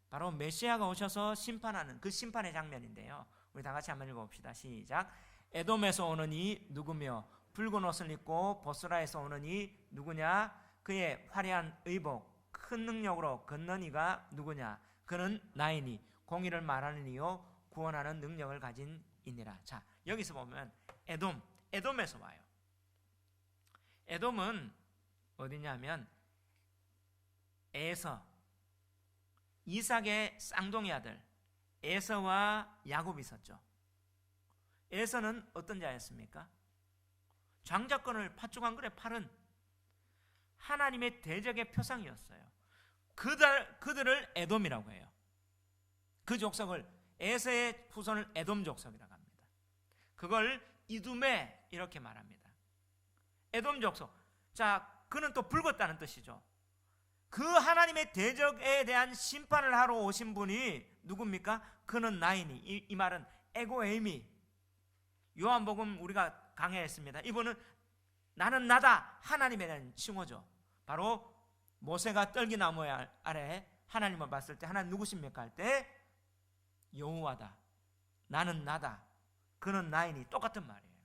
[SPEAKER 1] 바로 메시아가 오셔서 심판하는 그 심판의 장면인데요. 우리 다 같이 한번 읽어봅시다. 시작. 에돔에서 오는 이 누구며 붉은 옷을 입고 보스라에서 오는 이 누구냐? 그의 화려한 의복 큰 능력으로 걷는 이가 누구냐? 그는 나이니 공의를 말하는 이요 구원하는 능력을 가진 이니라. 자, 여기서 보면 에돔에서 와요. 에돔은 어디냐면 에서, 이삭의 쌍둥이 아들 에서와 야곱이 있었죠. 에서는 어떤 자였습니까? 장자권을 팥죽 한 그릇 팔은 하나님의 대적의 표상이었어요. 그들을 에돔이라고 해요. 그 족속을, 에서의 후손을 에돔 족속이라고 합니다. 그걸 이두메 이렇게 말합니다. 에돔 족속. 자, 그는 또 붉었다는 뜻이죠. 그 하나님의 대적에 대한 심판을 하러 오신 분이 누굽니까? 그는 나이니. 이 말은 에고에이미. 요한복음 우리가 강해했습니다. 이분은 나는 나다, 하나님에 대한 칭호죠. 바로 모세가 떨기나무 아래 하나님을 봤을 때 하나님 누구십니까? 할 때 여호와다, 나는 나다, 그는 나이니. 똑같은 말이에요.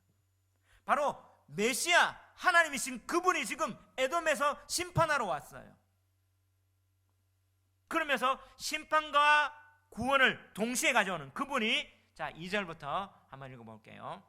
[SPEAKER 1] 바로 메시아 하나님이신 그분이 지금 에돔에서 심판하러 왔어요. 그러면서 심판과 구원을 동시에 가져오는 그분이, 자 2절부터 한번 읽어볼게요.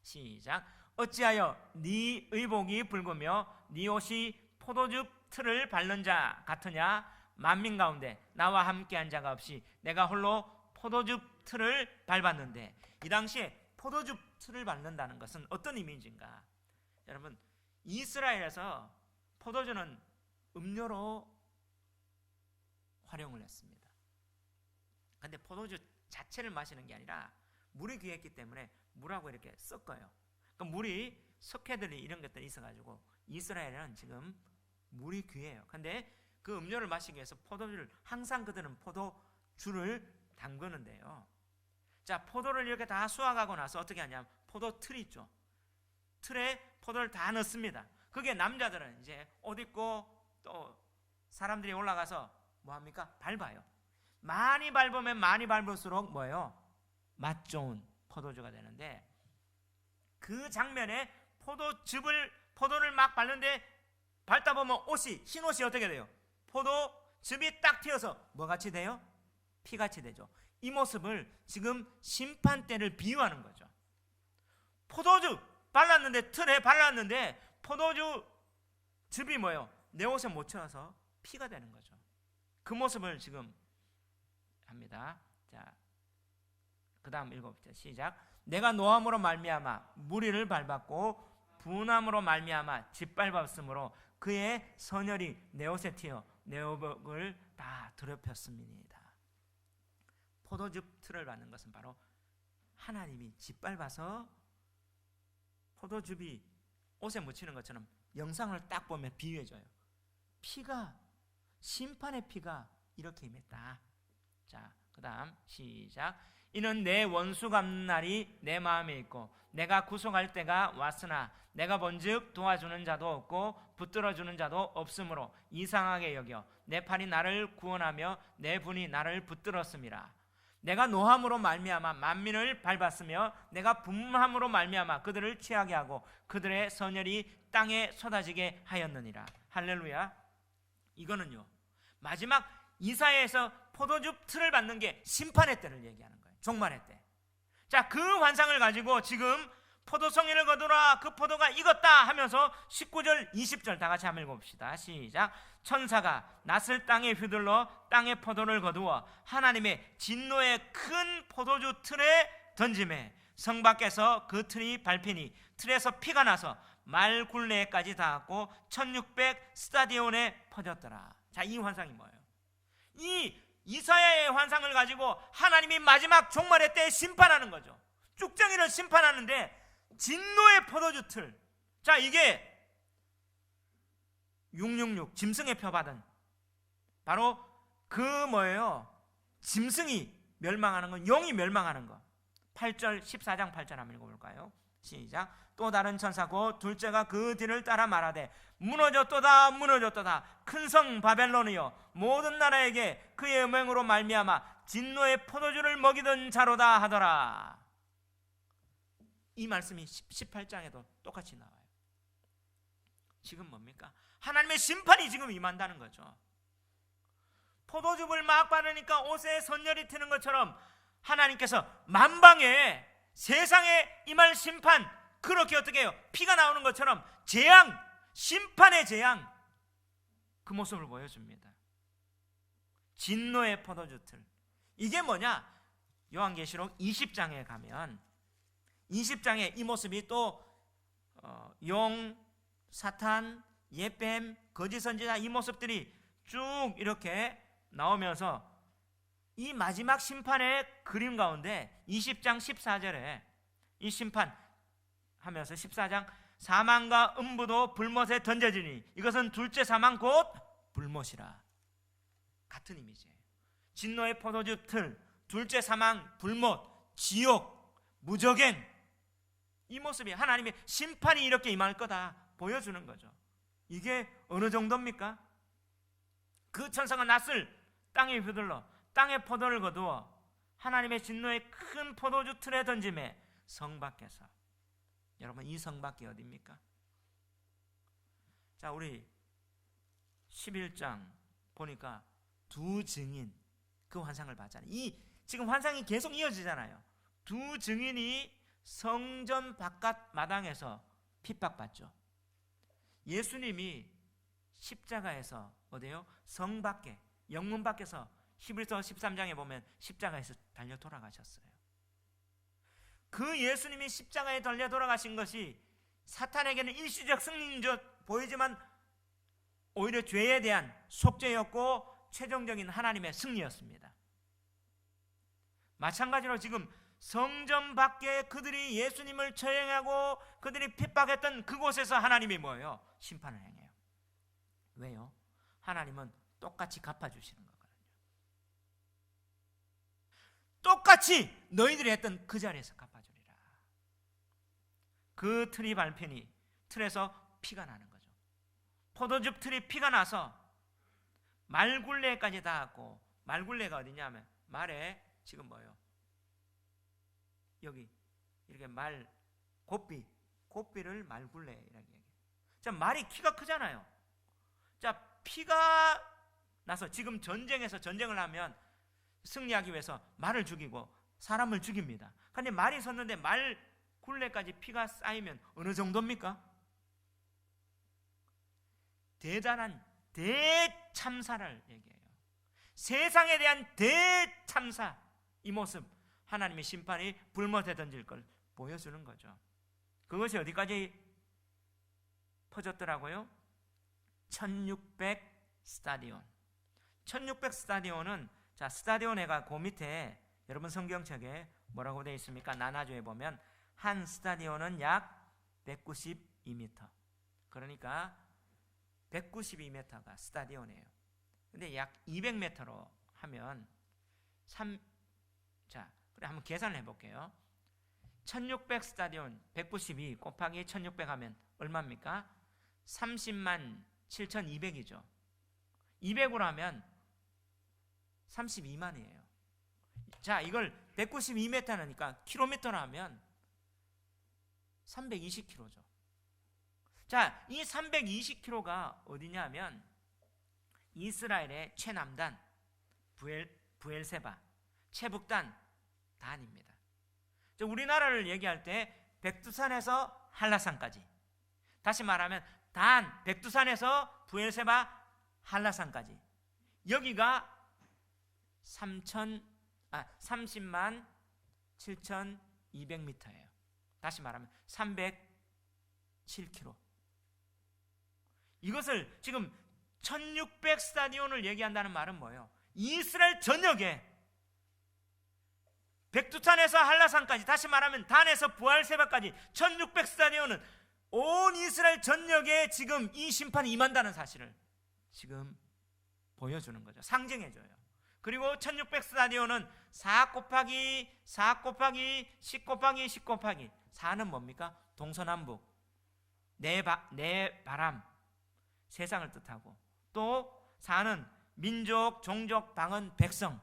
[SPEAKER 1] 시작. 어찌하여 네 의복이 붉으며 네 옷이 포도즙 틀을 밟는 자 같으냐? 만민 가운데 나와 함께한 자가 없이 내가 홀로 포도즙 틀을 밟았는데. 이 당시에 포도즙 틀을 밟는다는 것은 어떤 이미지인가? 여러분, 이스라엘에서 포도주는 음료로 활용을 했습니다. 근데 포도주 자체를 마시는 게 아니라 물이 귀했기 때문에 물하고 이렇게 섞어요. 그러니까 물이 석회들이 이런 것들이 있어가지고 이스라엘은 지금 물이 귀해요. 근데 그 음료를 마시기 위해서 포도주를, 항상 그들은 포도주를 담그는데요. 자, 포도를 이렇게 다 수확하고 나서 어떻게 하냐면 포도 틀 있죠. 틀에 포도를 다 넣습니다. 그게 남자들은 이제 옷 입고 또 사람들이 올라가서 뭐합니까? 밟아요. 많이 밟으면 많이 밟을수록 뭐예요? 맛 좋은 포도주가 되는데, 그 장면에 포도를 막 밟는데 밟다 보면 옷이, 흰 옷이 어떻게 돼요? 포도즙이 딱 튀어서 뭐같이 돼요? 피같이 되죠. 이 모습을 지금 심판대를 비유하는 거죠. 포도즙 발랐는데, 틀에 발랐는데 포도즙이 뭐예요? 내 옷에 못 채워서 피가 되는 거죠. 그 모습을 지금 합니다. 자, 그 다음 읽어봅시다. 시작. 내가 노함으로 말미암아 무리를 밟았고 분함으로 말미암아 짓밟았으므로 그의 선혈이 내 옷에 튀어 내 의복을 다 더럽혔습니다. 포도즙 틀을 받는 것은 바로 하나님이 짓밟아서 포도즙이 옷에 묻히는 것처럼 영상을 딱 보면 비유해줘요. 피가, 심판의 피가 이렇게 임했다. 자, 그 다음 시작. 이는 내 원수 갚는 날이 내 마음에 있고 내가 구속할 때가 왔으나 내가 본즉 도와주는 자도 없고 붙들어주는 자도 없으므로 이상하게 여겨 내 팔이 나를 구원하며 내 분이 나를 붙들었음이라. 내가 노함으로 말미암아 만민을 밟았으며 내가 분함으로 말미암아 그들을 취하게 하고 그들의 선혈이 땅에 쏟아지게 하였느니라. 할렐루야. 이거는요, 마지막 이사야에서 포도즙 틀을 받는 게 심판의 때를 얘기하는 거예요. 종말의 때. 자, 그 환상을 가지고 지금 포도송이를 거두라, 그 포도가 익었다 하면서 19절 20절 다 같이 한번 읽어봅시다. 시작. 천사가 낫을 땅에 휘둘러 땅의 포도를 거두어 하나님의 진노의 큰 포도주 틀에 던지매 성 밖에서 그 틀이 밟히니 틀에서 피가 나서 말 굴레까지 닿았고 1600 스타디온에 퍼졌더라. 자, 이 환상이 뭐예요? 이 이사야의 환상을 가지고 하나님이 마지막 종말의 때 심판하는 거죠. 쭉정이를 심판하는데 진노의 포도주 틀. 자, 이게 666 짐승의 표 받은 바로 그 뭐예요? 짐승이 멸망하는 건, 영이 멸망하는 거. 8절 14장 8절 한번 읽어볼까요? 시작. 또 다른 천사고 둘째가 그 뒤를 따라 말하되 무너졌도다 무너졌도다 큰 성 바벨론이여 모든 나라에게 그의 음행으로 말미암아 진노의 포도주를 먹이던 자로다 하더라. 이 말씀이 18장에도 똑같이 나와요. 지금 뭡니까? 하나님의 심판이 지금 임한다는 거죠. 포도즙을 막 바르니까 옷에 선혈이 튀는 것처럼 하나님께서 만방에 세상에 임할 심판, 그렇게 어떻게 해요? 피가 나오는 것처럼 재앙, 심판의 재앙, 그 모습을 보여줍니다. 진노의 포도주 틀. 이게 뭐냐? 요한계시록 20장에 가면 20장에 이 모습이 또 용, 사탄, 예뱀, 거짓 선지자 이 모습들이 쭉 이렇게 나오면서 이 마지막 심판의 그림 가운데 20장 14절에 이 심판 하면서 14장 사망과 음부도 불못에 던져지니 이것은 둘째 사망 곧 불못이라. 같은 이미지예요. 진노의 포도주 틀, 둘째 사망, 불못, 지옥, 무저갱, 이 모습이 하나님의 심판이 이렇게 임할 거다 보여주는 거죠. 이게 어느 정도입니까? 그 천사가 낫을 땅에 휘둘러 땅에 포도를 거두어 하나님의 진노의 큰 포도주 틀에 던짐에 성 밖에서. 여러분, 이 성 밖이 어디입니까? 자, 우리 11장 보니까 두 증인 그 환상을 봤잖아요. 이 지금 환상이 계속 이어지잖아요. 두 증인이 성전 바깥 마당에서 핍박받죠. 예수님이 십자가에서 어디요? 성 밖에, 영문 밖에서 히브리서 13장에 보면 십자가에서 달려 돌아가셨어요. 그 예수님이 십자가에 달려 돌아가신 것이 사탄에게는 일시적 승리인 줄 보이지만 오히려 죄에 대한 속죄였고 최종적인 하나님의 승리였습니다. 마찬가지로 지금 성전 밖에 그들이 예수님을 처형하고 그들이 핍박했던 그곳에서 하나님이 뭐예요? 심판을 행해요. 왜요? 하나님은 똑같이 갚아주시는 거거든요. 똑같이 너희들이 했던 그 자리에서 갚아주리라. 그 틀이 밟히니 틀에서 피가 나는 거죠. 포도즙 틀이 피가 나서 말굴레까지 닿았고, 말굴레가 어디냐면 말에 지금 뭐예요? 여기 이렇게 말 고삐를 말굴레라고 얘기해요. 자, 말이 키가 크잖아요. 자, 피가 나서 지금 전쟁을 하면 승리하기 위해서 말을 죽이고 사람을 죽입니다. 그런데 말이 섰는데 말 굴레까지 피가 쌓이면 어느 정도입니까? 대단한 대참사를 얘기해요. 세상에 대한 대참사. 이 모습, 하나님의 심판이 불못에 던질 걸 보여주는 거죠. 그것이 어디까지 퍼졌더라고요? 1600 스타디온. 1600 스타디온은, 자, 스타디온에가 그 밑에 여러분 성경책에 뭐라고 되어 있습니까? 나나조에 보면 한 스타디온은 약 192m. 그러니까 192m가 스타디온이에요. 근데 약 200m로 하면 자, 그래 한번 계산을 해볼게요. 1600 스타디온 192 곱하기 1600 하면 얼마입니까? 30만 7200이죠. 200으로 하면 32만이에요. 자, 이걸 192m니까 킬로미터로 하면 320km죠. 자, 이 320km가 어디냐면 이스라엘의 최남단 부엘세바, 최북단 단입니다. 우리나라를 얘기할 때 백두산에서 한라산까지, 다시 말하면 단, 백두산에서 부엘세바 한라산까지, 여기가 30만 7200m예요. 다시 말하면 307km. 이것을 지금 1600 스타디온을 얘기한다는 말은 뭐예요? 이스라엘 전역에 백두산에서 한라산까지, 다시 말하면 단에서 부엘세바까지 1600 스타디온은 온 이스라엘 전역에 지금 이 심판이 임한다는 사실을 지금 보여주는 거죠. 상징해줘요. 그리고 1600 스타디온은 4 곱하기 4 곱하기 10 곱하기 10 곱하기 4는 뭡니까? 동서남북 네 바람, 세상을 뜻하고, 또 4는 민족, 종족, 방언, 백성,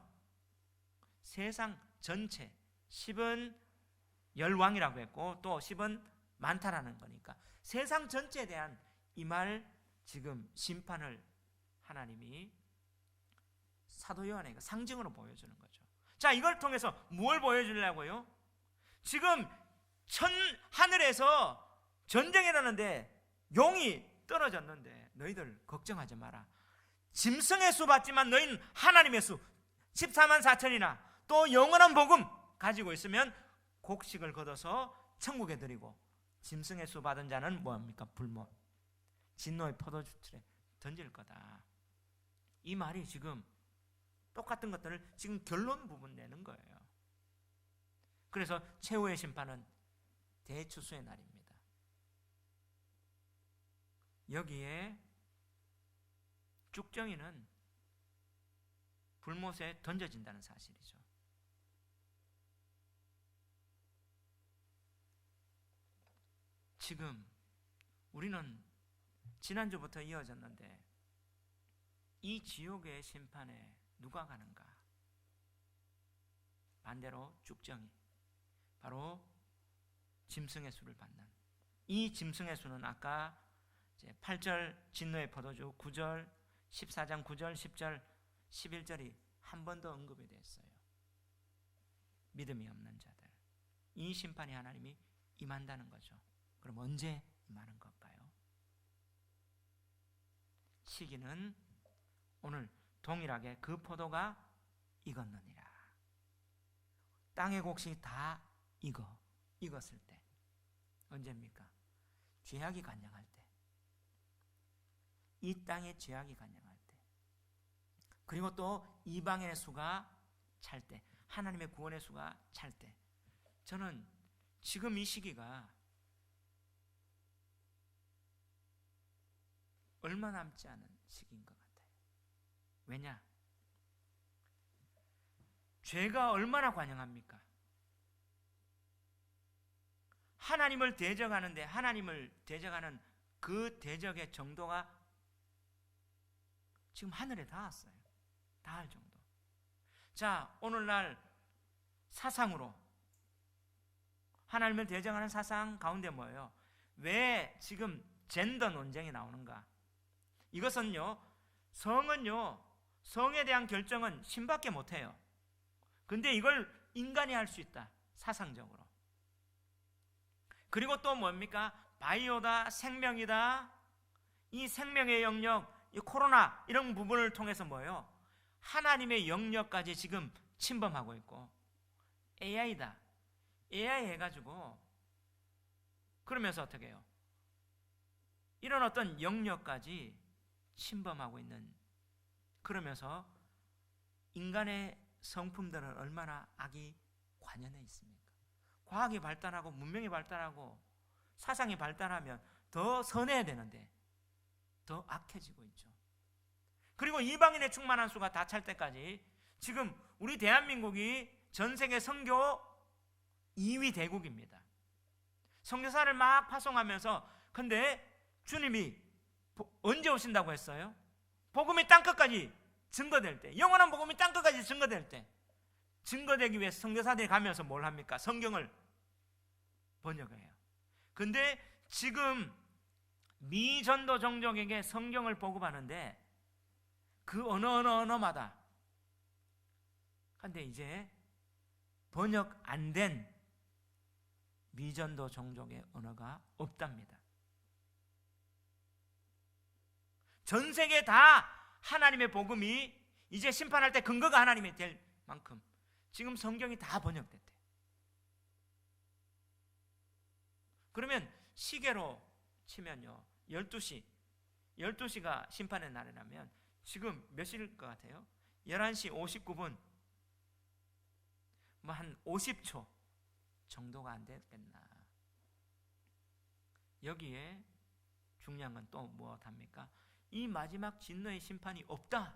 [SPEAKER 1] 세상 전체. 10은 열왕이라고 했고 또 10은 많다라는 거니까 세상 전체에 대한 이 말 지금 심판을 하나님이 사도 요한에게 상징으로 보여주는 거죠. 자, 이걸 통해서 뭘 보여주려고요? 지금 하늘에서 전쟁이 일어나는데 용이 떨어졌는데 너희들 걱정하지 마라. 짐승의 수 받지만 너희는 하나님의 수 14만 4천이나 또 영원한 복음 가지고 있으면 곡식을 걷어서 천국에 드리고, 짐승의 수 받은 자는 뭐합니까? 불못, 진노의 포도주틀에 던질 거다. 이 말이 지금 똑같은 것들을 지금 결론 부분 내는 거예요. 그래서 최후의 심판은 대추수의 날입니다. 여기에 쭉정이는 불못에 던져진다는 사실이죠. 지금 우리는 지난주부터 이어졌는데 이 지옥의 심판에 누가 가는가? 반대로 쭉정이, 바로 짐승의 수를 받는 이 짐승의 수는 아까 8절 진노의 포도주, 9절 14장 9절 10절 11절이 한 번 더 언급이 됐어요. 믿음이 없는 자들, 이 심판이 하나님이 임한다는 거죠. 그럼 언제 임하는 걸까요? 시기는 오늘 동일하게 그 포도가 익었느니라. 땅의 곡식이 다 익었을 때. 언제입니까? 죄악이 간영할 때. 이 땅에 죄악이 간영할 때. 그리고 또 이방인의 수가 찰 때. 하나님의 구원의 수가 찰 때. 저는 지금 이 시기가 얼마 남지 않은 시기인 것 같아요. 왜냐? 죄가 얼마나 관영합니까? 하나님을 대적하는데 하나님을 대적하는 그 대적의 정도가 지금 하늘에 닿았어요. 닿을 정도. 자, 오늘날 사상으로 하나님을 대적하는 사상 가운데 뭐예요? 왜 지금 젠더 논쟁이 나오는가? 이것은요, 성에 대한 결정은 신밖에 못해요. 근데 이걸 인간이 할 수 있다, 사상적으로. 그리고 또 뭡니까? 바이오다, 생명이다. 이 생명의 영역, 이 코로나 이런 부분을 통해서 뭐예요? 하나님의 영역까지 지금 침범하고 있고, AI다. AI 해가지고 그러면서 어떻게 해요? 이런 어떤 영역까지 침범하고 있는, 그러면서 인간의 성품들은 얼마나 악이 관연해 있습니까? 과학이 발달하고 문명이 발달하고 사상이 발달하면 더 선해야 되는데 더 악해지고 있죠. 그리고 이방인의 충만한 수가 다 찰 때까지 지금 우리 대한민국이 전 세계 선교 2위 대국입니다. 선교사를 막 파송하면서, 근데 주님이 언제 오신다고 했어요? 복음이 땅끝까지 증거될 때, 영원한 복음이 땅끝까지 증거될 때, 증거되기 위해서 선교사들이 가면서 뭘 합니까? 성경을 번역해요. 근데 지금 미전도 종족에게 성경을 보급하는데 그 언어마다, 근데 이제 번역 안 된 미전도 종족의 언어가 없답니다. 전 세계 다 하나님의 복음이 이제 심판할 때 근거가 하나님이 될 만큼 지금 성경이 다 번역됐대. 그러면 시계로 치면요, 12시가 심판의 날이라면 지금 몇 시일 것 같아요? 11시 59분, 뭐 한 50초 정도가 안 됐겠나. 여기에 중요한 건 또 무엇합니까? 이 마지막 진노의 심판이 없다,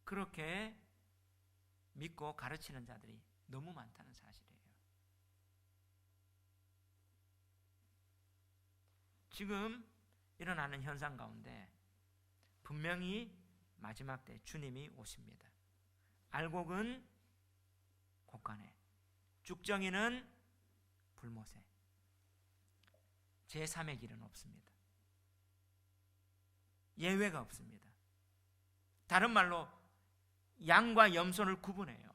[SPEAKER 1] 그렇게 믿고 가르치는 자들이 너무 많다는 사실이에요. 지금 일어나는 현상 가운데 분명히 마지막 때 주님이 오십니다. 알곡은 곡간에, 쭉정이는 불못에. 제3의 길은 없습니다. 예외가 없습니다. 다른 말로 양과 염소를 구분해요.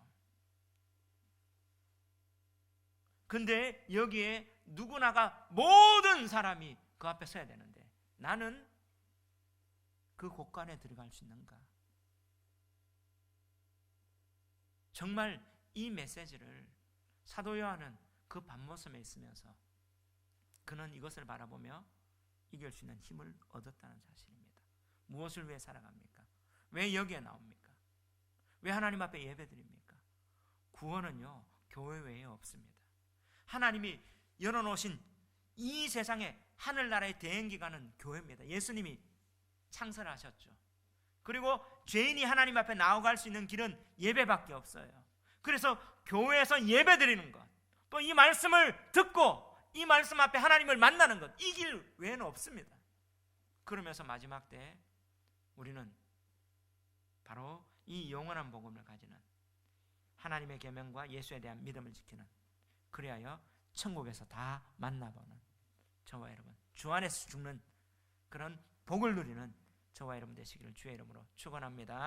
[SPEAKER 1] 근데 여기에 누구나가, 모든 사람이 그 앞에 서야 되는데 나는 그 곳간에 들어갈 수 있는가? 정말 이 메시지를 사도 요한은 그 밤모섬에 있으면서 그는 이것을 바라보며 이길 수 있는 힘을 얻었다는 사실입니다. 무엇을 위해 살아갑니까? 왜 여기에 나옵니까? 왜 하나님 앞에 예배드립니까? 구원은요, 교회 외에 없습니다. 하나님이 열어놓으신 이 세상에 하늘나라의 대행기관은 교회입니다. 예수님이 창설하셨죠. 그리고 죄인이 하나님 앞에 나아갈 수 있는 길은 예배밖에 없어요. 그래서 교회에서 예배드리는 것, 또 이 말씀을 듣고 이 말씀 앞에 하나님을 만나는 것, 이 길 외에는 없습니다. 그러면서 마지막 때 우리는 바로 이 영원한 복음을 가지는, 하나님의 계명과 예수에 대한 믿음을 지키는, 그리하여 천국에서 다 만나보는 저와 여러분, 주 안에서 죽는 그런 복을 누리는 저와 여러분 되시기를 주의 이름으로 축원합니다.